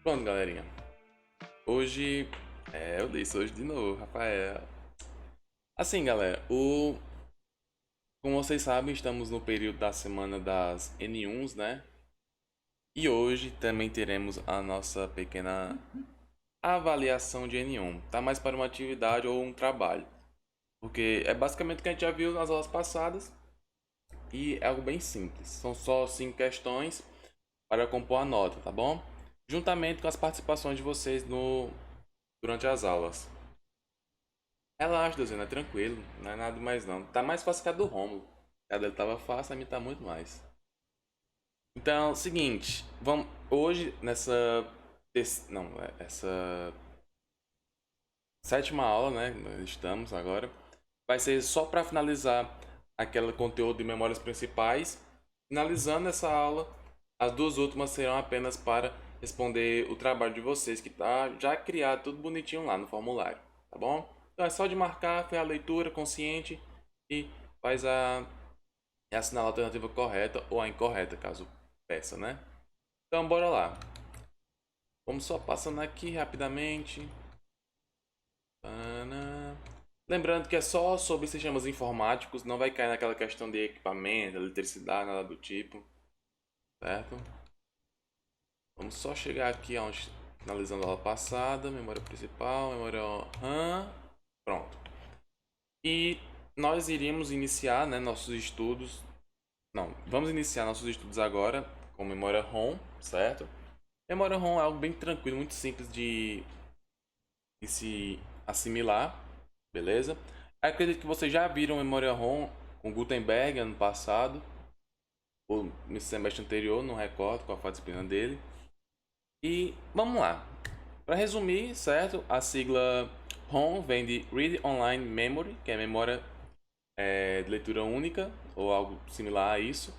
Pronto, galerinha. Hoje. Eu disse hoje de novo, Rafael. Assim, galera, como vocês sabem, estamos no período da semana das N1s, né? E hoje também teremos a nossa pequena avaliação de N1. Tá mais para uma atividade ou um trabalho. Porque é basicamente o que a gente já viu nas aulas passadas. E é algo bem simples. São só 5 questões para compor a nota, tá bom? Juntamente com as participações de vocês durante as aulas. Relaxa, Deusinho, é tranquilo, não é nada mais não. Tá mais fácil que a do Rômulo. A dele tava fácil, a minha tá muito mais. Então, seguinte, vamos hoje essa sétima aula, né? Nós estamos agora. Vai ser só para finalizar aquele conteúdo de memórias principais. Finalizando essa aula, as duas últimas serão apenas para responder o trabalho de vocês que tá já criado tudo bonitinho lá no formulário, tá bom? Então é só de marcar, foi a leitura consciente e faz assinar a alternativa correta ou a incorreta, caso peça, né? Então bora lá. Vamos só passando aqui rapidamente. Lembrando que é só sobre sistemas informáticos, não vai cair naquela questão de equipamento, eletricidade, nada do tipo, certo? Vamos só chegar aqui onde finalizando a aula passada, memória principal, memória RAM, pronto. E nós iríamos iniciar, né, nossos estudos. Não, vamos iniciar nossos estudos agora com memória ROM, certo? Memória ROM é algo bem tranquilo, muito simples de se assimilar, beleza? Acredito que vocês já viram memória ROM com Gutenberg ano passado, ou no semestre anterior, não recordo qual foi a disciplina dele. E vamos lá. Para resumir, certo? A sigla ROM vem de Read Online Memory, que é memória de leitura única, ou algo similar a isso,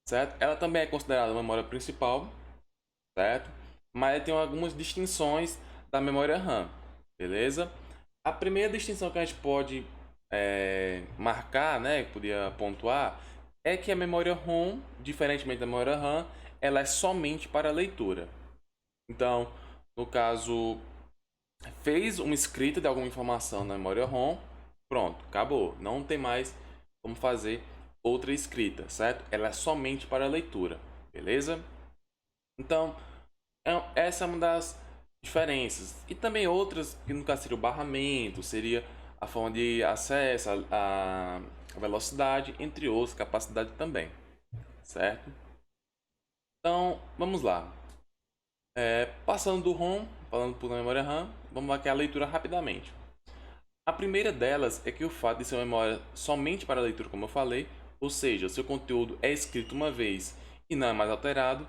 certo? Ela também é considerada memória principal, certo? Mas tem algumas distinções da memória RAM, beleza? A primeira distinção que a gente pode marcar, né, podia pontuar, é que a memória ROM, diferentemente da memória RAM, ela é somente para leitura. Então, no caso, fez uma escrita de alguma informação na memória ROM, pronto, acabou. Não tem mais como fazer outra escrita, certo? Ela é somente para leitura, beleza? Então, essa é uma das diferenças. E também outras, que no caso seria o barramento, seria a forma de acesso, a velocidade, entre outros, capacidade também, certo? Então, vamos lá. Passando do ROM, falando por memória RAM, vamos aqui a leitura rapidamente. A primeira delas é que o fato de ser uma memória somente para leitura, como eu falei, ou seja, seu conteúdo é escrito uma vez e não é mais alterado,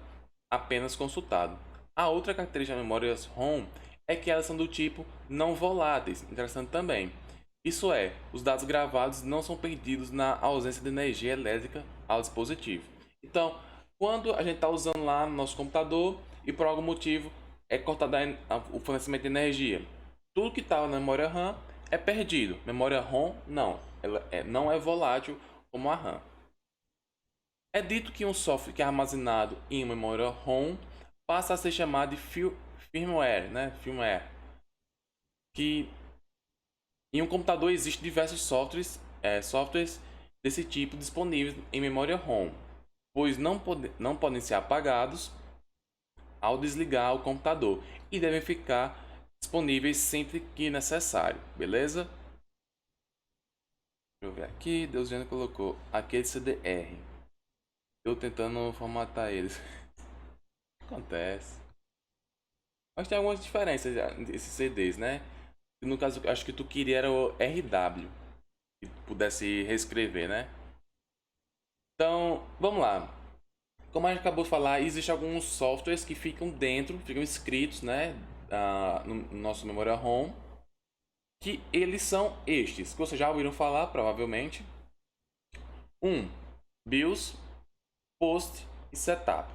apenas consultado. A outra característica das memórias ROM é que elas são do tipo não voláteis, interessante também. Isso é, os dados gravados não são perdidos na ausência de energia elétrica ao dispositivo. Então, quando a gente está usando lá no nosso computador e por algum motivo é cortado o fornecimento de energia, tudo que estava na memória RAM é perdido. Memória ROM, não. Ela não é volátil como a RAM. É dito que um software que é armazenado em memória ROM passa a ser chamado de firmware, né? Firmware. Que em um computador existem diversos softwares desse tipo disponíveis em memória ROM, pois não podem ser apagados ao desligar o computador e devem ficar disponíveis sempre que necessário, beleza? Deixa eu ver aqui, Deus já colocou aquele CDR. Eu tentando formatar eles. Acontece. Mas tem algumas diferenças desses CDs, né? No caso, acho que tu queria era o RW, que pudesse reescrever, né? Então, vamos lá. Como a gente acabou de falar, existem alguns softwares que ficam dentro, ficam inscritos, né? No nosso memória ROM. Que eles são estes, que vocês já ouviram falar, provavelmente. BIOS, Post e Setup.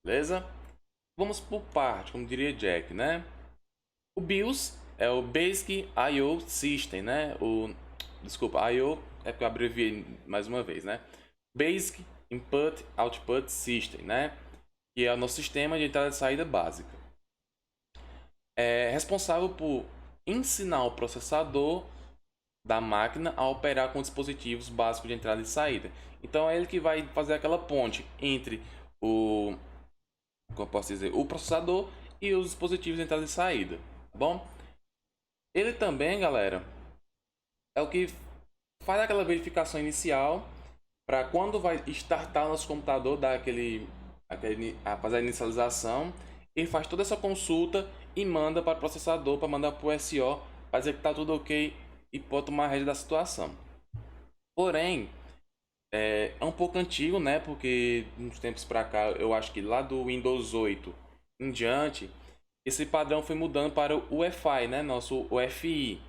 Beleza? Vamos por parte, como diria Jack, né? O BIOS é o Basic I/O System, né? Desculpa, I/O é porque eu abreviei mais uma vez, né? Basic Input Output System, né? Que é o nosso sistema de entrada e saída básica. é responsável por ensinar o processador da máquina a operar com dispositivos básicos de entrada e saída. Então é ele que vai fazer aquela ponte entre o, como eu posso dizer, o processador e os dispositivos de entrada e saída, tá bom? Ele também, galera, é o que faz aquela verificação inicial para quando vai startar nosso computador, dar fazer a inicialização, ele faz toda essa consulta e manda para o processador, para mandar para o SO, para dizer que está tudo ok e pode tomar a rédea da situação. Porém, é um pouco antigo, né? Porque uns tempos para cá, eu acho que lá do Windows 8 em diante, esse padrão foi mudando para o UEFI, né? Nosso UEFI.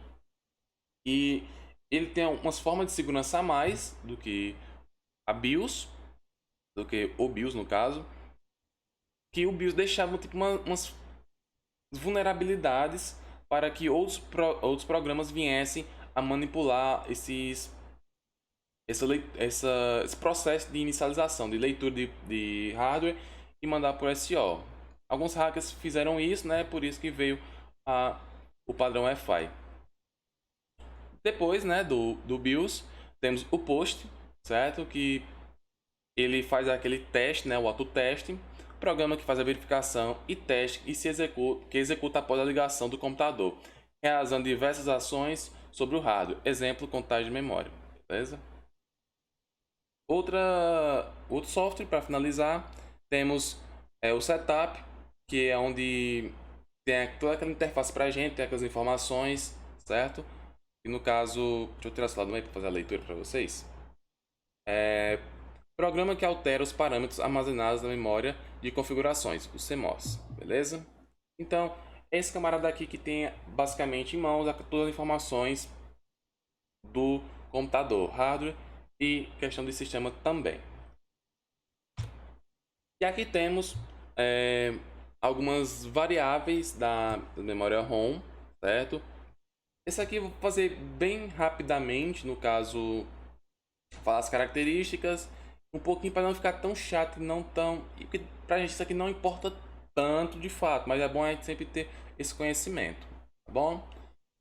E ele tem umas formas de segurança a mais do que a BIOS, do que o BIOS no caso, que o BIOS deixava tipo umas vulnerabilidades para que outros programas viessem a manipular esse processo de inicialização, de leitura de hardware e mandar por SO. Alguns hackers fizeram isso, né? Por isso que veio o padrão Wi-Fi. Depois, né, do BIOS, temos o POST, certo? Que ele faz aquele teste, né, o autoteste, programa que faz a verificação e teste e que executa após a ligação do computador, realizando diversas ações sobre o hardware, exemplo, contagem de memória, beleza? Outro software para finalizar, temos o Setup, que é onde tem toda aquela interface para a gente, tem aquelas informações, certo? E no caso, deixa eu tirar esse lado do meio para fazer a leitura para vocês. Programa que altera os parâmetros armazenados na memória de configurações, o CMOS, beleza? Então, esse camarada aqui que tem basicamente em mãos todas as informações do computador, hardware e questão de sistema também. E aqui temos algumas variáveis da memória ROM, certo? Esse aqui eu vou fazer bem rapidamente, no caso, falar as características, um pouquinho para não ficar tão chato e não tão... E pra gente isso aqui não importa tanto de fato, mas é bom a gente sempre ter esse conhecimento, tá bom?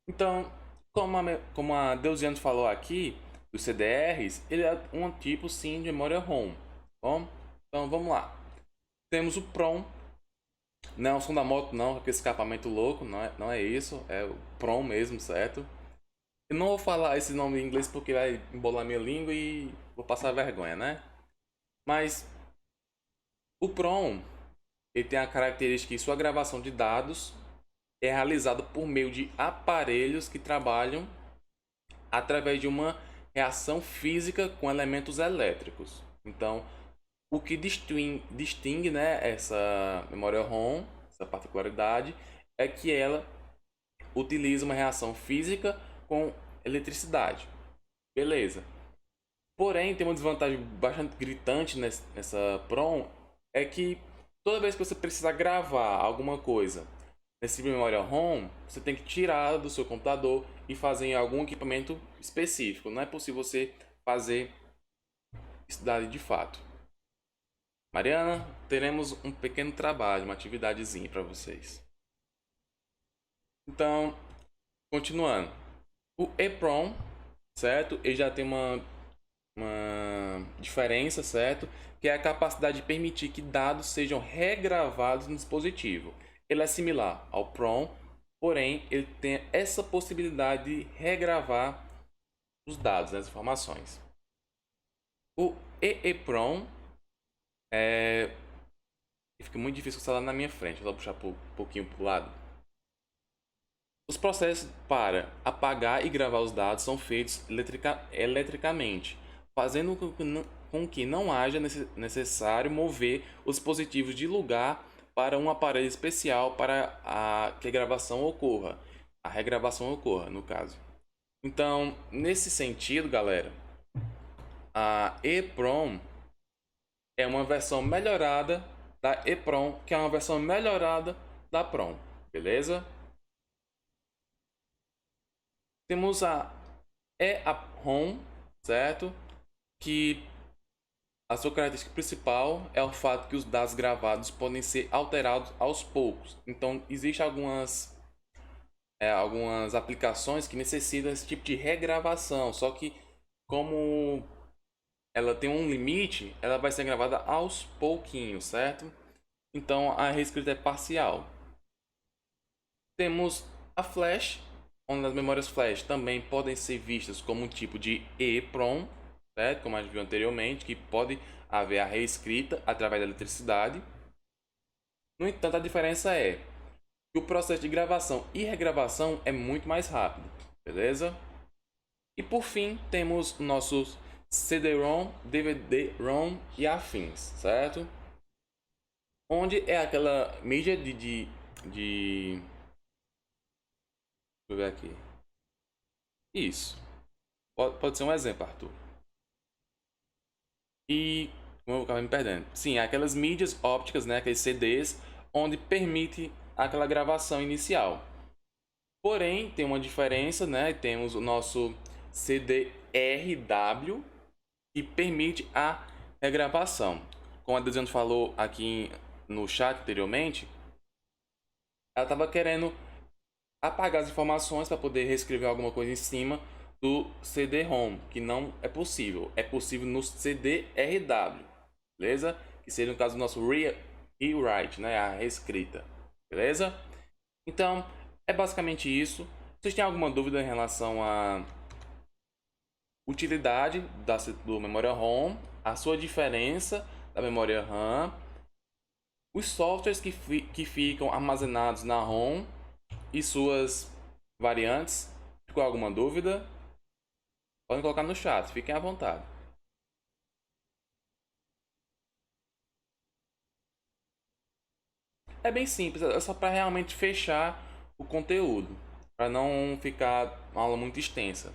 Então, como a Deusiano falou aqui, os CDRs, ele é um tipo sim de memória ROM, tá bom? Então vamos lá. Temos o PROM, não é o som da moto não, aquele escapamento louco, não é isso, é o PROM mesmo, certo? Eu não vou falar esse nome em inglês porque vai embolar minha língua e vou passar vergonha, né? Mas o PROM, ele tem a característica que sua gravação de dados é realizada por meio de aparelhos que trabalham através de uma reação física com elementos elétricos. Então, o que distingue, né, essa memória ROM, essa particularidade, é que ela utiliza uma reação física com eletricidade. Beleza. Porém, tem uma desvantagem bastante gritante nessa PROM, é que toda vez que você precisar gravar alguma coisa nesse memória ROM, você tem que tirar do seu computador e fazer em algum equipamento específico. Não é possível você fazer isso daí de fato. Mariana, teremos um pequeno trabalho, uma atividadezinha para vocês. Então, continuando. O EEPROM, certo? Ele já tem uma diferença, certo? Que é a capacidade de permitir que dados sejam regravados no dispositivo. Ele é similar ao PROM, porém ele tem essa possibilidade de regravar os dados, as informações. O EEPROM fica muito difícil falar na minha frente, vou puxar um pouquinho para o lado. Os processos para apagar e gravar os dados são feitos eletricamente, fazendo com que não haja necessário mover os dispositivos de lugar para um aparelho especial para que a gravação ocorra, a regravação ocorra, no caso. Então, nesse sentido, galera, a EEPROM é uma versão melhorada da EEPROM, que é uma versão melhorada da PROM, beleza? Temos a EEPROM, certo? Que a sua característica principal é o fato que os dados gravados podem ser alterados aos poucos. Então, existem algumas algumas aplicações que necessitam esse tipo de regravação. Só que como ela tem um limite, ela vai ser gravada aos pouquinhos, certo? Então a reescrita é parcial. Temos a flash, onde as memórias flash também podem ser vistas como um tipo de EEPROM, certo? Como a gente viu anteriormente, que pode haver a reescrita através da eletricidade. No entanto, a diferença é que o processo de gravação e regravação é muito mais rápido, beleza? E por fim, temos nossos CD-ROM, DVD-ROM e afins, certo? Onde é aquela mídia de... Deixa eu ver aqui. Isso. Pode ser um exemplo, Arthur. E... Como eu acabei me perdendo. Sim, aquelas mídias ópticas, né? Aqueles CDs, onde permite aquela gravação inicial. Porém, tem uma diferença, né? Temos o nosso CD-RW, que permite a regravação. Como a Desiane falou aqui no chat anteriormente, ela estava querendo apagar as informações para poder reescrever alguma coisa em cima do CD-ROM, que não é possível. É possível no CD-RW, beleza? Que seria no caso do nosso rewrite, né? A reescrita, beleza? Então, é basicamente isso. Vocês têm alguma dúvida em relação à utilidade do memória ROM, a sua diferença da memória RAM, os softwares que ficam armazenados na ROM e suas variantes? Ficou alguma dúvida? Podem colocar no chat, fiquem à vontade. É bem simples, é só para realmente fechar o conteúdo, para não ficar uma aula muito extensa.